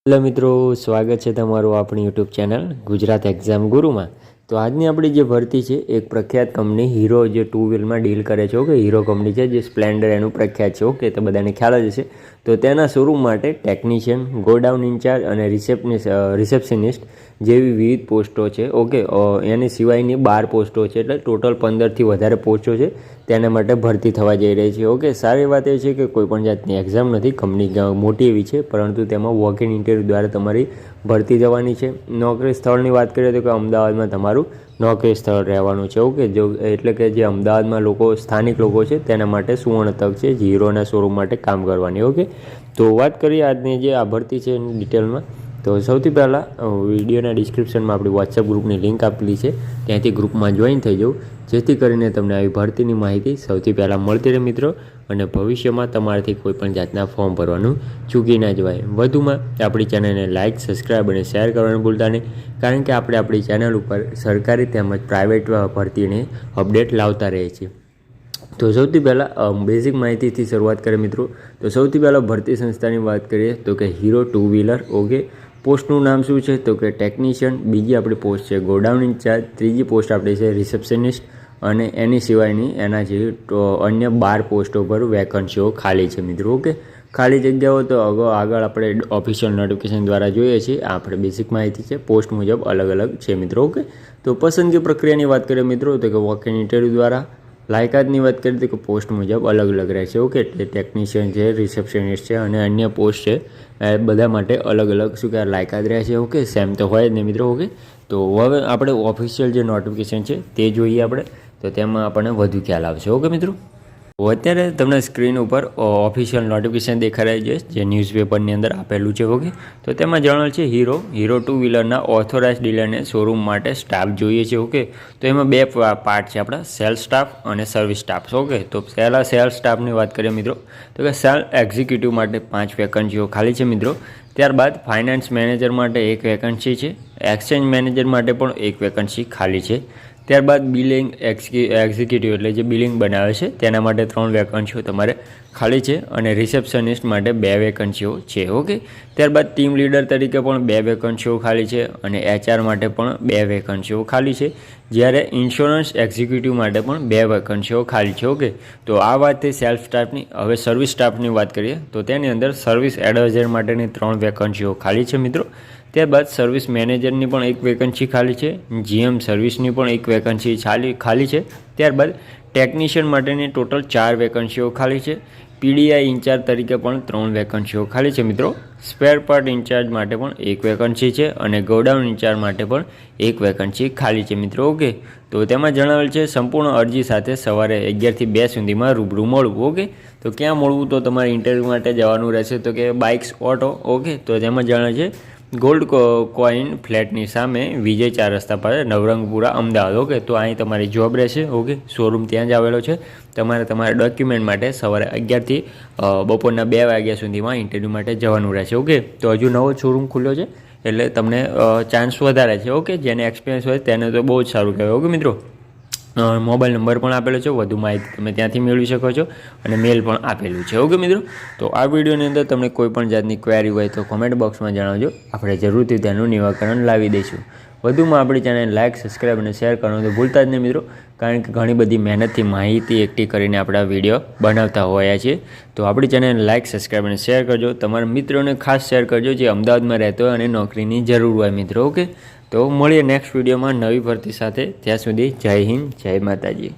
Hello મિત્રો, સ્વાગત છે તમારું આપણી યુટ્યુબ ચેનલ ગુજરાત એક્ઝામ ગુરુમાં। તો આજની આપણી જે ભરતી છે એક પ્રખ્યાત કંપની હીરો જે ટુ વ્હીલમાં ડીલ કરે છે કે હીરો કંપની છે જે સ્પ્લેન્ડર એનું પ્રખ્યાત છે ઓકે, તો બધાને ખ્યાલ જ હશે। તો તેના શોરૂમ માટે ટેકનિશિયન, ગોડાઉન ઇન્ચાર્જ અને રિસેપ્શનિસ્ટ જેવી વિવિધ પોસ્ટો છે ઓકે। એની સિવાયની 12 પોસ્ટો છે, એટલે ટોટલ 15થી વધારે પોસ્ટો છે તેના માટે ભરતી થવા જઈ રહી છે ઓકે। સારી વાત એ છે કે કોઈપણ જાતની એક્ઝામ નથી, કંપની મોટી એવી છે, પરંતુ તેમાં વોક ઇન ઇન્ટરવ્યૂ દ્વારા તમારી ભરતી જવાની છે। નોકરી સ્થળની વાત કરીએ તો કે અમદાવાદમાં તમારું નોકરી સ્થળ રહેવાનું છે ઓકે। જો એટલે કે જે અમદાવાદમાં સ્થાનિક લોકો છે તેના માટે સુવર્ણ તક છે હીરોના શોરૂમ માટે કામ કરવાની ઓકે। તો વાત કરીએ આજની જે આ ભરતી છે એની ડિટેલમાં। તો સૌથી પહેલાં વિડીયોના ડિસ્ક્રિપ્શનમાં આપણી વોટ્સએપ ગ્રુપની લિંક આપેલી છે, ત્યાંથી ગ્રુપમાં જોઈન થઈ જાઓ, જેથી કરીને તમને આવી ભરતીની માહિતી સૌથી પહેલાં મળતી રહે મિત્રો, અને ભવિષ્યમાં તમારાથી કોઈપણ જાતના ફોર્મ ભરવાનું ચૂકી ના જવાય। વધુમાં આપણી ચેનલને લાઇક, સબસ્ક્રાઈબ અને શેર કરવાનું ભૂલતા નહીં, કારણ કે આપણે આપણી ચેનલ ઉપર સરકારી તેમજ પ્રાઇવેટ ભરતીની અપડેટ લાવતા રહીએ છીએ। તો સૌથી પહેલાં બેઝિક માહિતીથી શરૂઆત કરીએ મિત્રો। તો સૌથી પહેલાં ભરતી સંસ્થાની વાત કરીએ તો કે હીરો ટુ વ્હીલર ઓકે। પોસ્ટનું નામ શું છે તો કે ટેકનિશિયન, બીજી આપણી પોસ્ટ છે ગોડાઉન ઇન્ચાર્જ, ત્રીજી પોસ્ટ આપણી છે રિસેપ્શનિસ્ટ, અને એની સિવાયની એના જેવી અન્ય 12 પોસ્ટો પર વેકન્સીઓ ખાલી છે મિત્રો ઓકે। ખાલી જગ્યાઓ તો આગળ આપણે ઓફિશિયલ નોટિફિકેશન દ્વારા જોઈએ છીએ, આપણે બેઝિક માહિતી છે, પોસ્ટ મુજબ અલગ અલગ છે મિત્રો ઓકે। તો પસંદગી પ્રક્રિયાની વાત કરીએ મિત્રો તો કે વોક ઇન ઇન્ટરવ્યૂ દ્વારા। લાયકાતની વાત કરીએ તો કે પોસ્ટ મુજબ અલગ અલગ રહેશે ઓકે, એટલે ટેકનિશિયન છે, રિસેપ્શનિસ્ટ છે અને અન્ય પોસ્ટ છે, એ બધા માટે અલગ અલગ શું કહેવાય લાયકાત રહેશે ઓકે, સેમ તો હોય જ નહીં મિત્રો ઓકે। તો હવે આપણે ઓફિશિયલ જે નોટિફિકેશન છે તે જોઈએ આપણે, તો તેમાં આપણને વધુ ખ્યાલ આવશે ઓકે મિત્રો। તો અત્યારે તમને સ્ક્રીન ઉપર ઓફિશિયલ નોટિફિકેશન દેખાઈ છે જે ન્યૂઝપેપરની અંદર આપેલું છે ઓકે। તો તેમાં જણાવેલ છે હીરો ટુ વ્હીલરના ઓથોરાઇઝ ડીલરને શોરૂમ માટે સ્ટાફ જોઈએ છે ઓકે। તો એમાં 2 પાર્ટ છે આપણા, સેલ્સ સ્ટાફ અને સર્વિસ સ્ટાફ ઓકે। તો પહેલાં સેલ્સ સ્ટાફની વાત કરીએ મિત્રો તો કે સેલ એક્ઝિક્યુટિવ માટે 5 વેકન્સીઓ ખાલી છે મિત્રો। ત્યારબાદ ફાઇનાન્સ મેનેજર માટે 1 વેકન્સી છે, એક્સચેન્જ મેનેજર માટે પણ 1 વેકન્સી ખાલી છે। ત્યારબાદ બિલિંગ એક્ઝિક્યુટિવ એટલે જે બિલિંગ બનાવે છે તેના માટે 3 વેકન્સીઓ તમારે ખાલી છે, અને રિસેપ્શનિસ્ટ માટે 2 વેકન્સીઓ છે ઓકે। ત્યારબાદ ટીમ લીડર તરીકે પણ 2 વેકન્સીઓ ખાલી છે, અને એચઆર માટે પણ 2 વેકન્સીઓ ખાલી છે, જ્યારે ઇન્સ્યોરન્સ એક્ઝિક્યુટિવ માટે પણ 2 વેકન્સીઓ ખાલી છે ઓકે। તો આ વાત થઈ સેલ્ફ સ્ટાફની। હવે સર્વિસ સ્ટાફની વાત કરીએ તો તેની અંદર સર્વિસ એડવાઇઝર માટેની 3 વેકન્સીઓ ખાલી છે મિત્રો। ત્યારબાદ સર્વિસ મેનેજરની પણ 1 વેકન્સી ખાલી છે, જીએમ સર્વિસની પણ 1 વેકન્સી ખાલી છે। ત્યારબાદ ટેકનિશિયન માટેની ટોટલ 4 વેકન્સીઓ ખાલી છે, પીડીઆઈ ઇન્ચાર્જ તરીકે પણ 3 વેકન્સીઓ ખાલી છે મિત્રો। સ્પેર પાર્ટ ઇન્ચાર્જ માટે પણ 1 વેકન્સી છે, અને ગોડાઉન ઇન્ચાર્જ માટે પણ 1 વેકન્સી ખાલી છે મિત્રો ઓકે। તો તેમાં જણાવેલ છે સંપૂર્ણ અરજી સાથે સવારે 11 થી 2 સુધીમાં રૂબરૂ મળવું ઓકે। તો ક્યાં મળવું, તો તમારે ઇન્ટરવ્યૂ માટે જવાનું રહેશે તો કે બાઇક્સ ઓટો ઓકે। તો તેમાં જણાવે છે ગોલ્ડ કોઈન ફ્લેટની સામે વિજય 4 રસ્તા પર નવરંગપુરા અમદાવાદ ઓકે। તો અહીં તમારી જોબ રહેશે ઓકે, શોરૂમ ત્યાં જ આવેલો છે। તમારે તમારા ડોક્યુમેન્ટ માટે સવારે 11 થી બપોરના 2 વાગ્યા સુધીમાં ઇન્ટરવ્યૂ માટે જવાનું રહેશે ઓકે। તો હજુ નવો શોરૂમ ખુલ્યો છે એટલે તમને ચાન્સ વધારે છે ઓકે, જેને એક્સપિરિયન્સ હોય તેને તો બહુ જ સારું કહેવાય ઓકે મિત્રો। મોબાઈલ નંબર પણ આપેલો છે, વધુ માહિતી તમે ત્યાંથી મેળવી શકો છો, અને મેલ પણ આપેલું છે ઓકે મિત્રો। તો આ વિડીયોની અંદર તમને કોઈ પણ જાતની ક્વેરી હોય તો કોમેન્ટ બોક્સમાં જણાવજો, આપણે જરૂરથી તેનું નિરાકરણ લાવી દઈશું। વધુમાં આપણી ચેનલ લાઇક, સબસ્ક્રાઈબ અને શેર કરવાનું તો ભૂલતા જ નહીં મિત્રો, કારણ કે ઘણી બધી મહેનતથી માહિતી એકઠી કરીને આપણે આ વિડીયો બનાવતા હોઈએ છીએ। તો આપણી ચેનલ લાઇક, સબસ્ક્રાઈબ અને શેર કરજો, તમારા મિત્રોને ખાસ શેર કરજો જે અમદાવાદમાં રહેતો હોય અને નોકરીની જરૂર હોય મિત્રો ઓકે। તો મળીએ નેક્સ્ટ વિડીયોમાં નવી ભરતી સાથે, ત્યાં સુધી જય હિન્દ, જય માતાજી।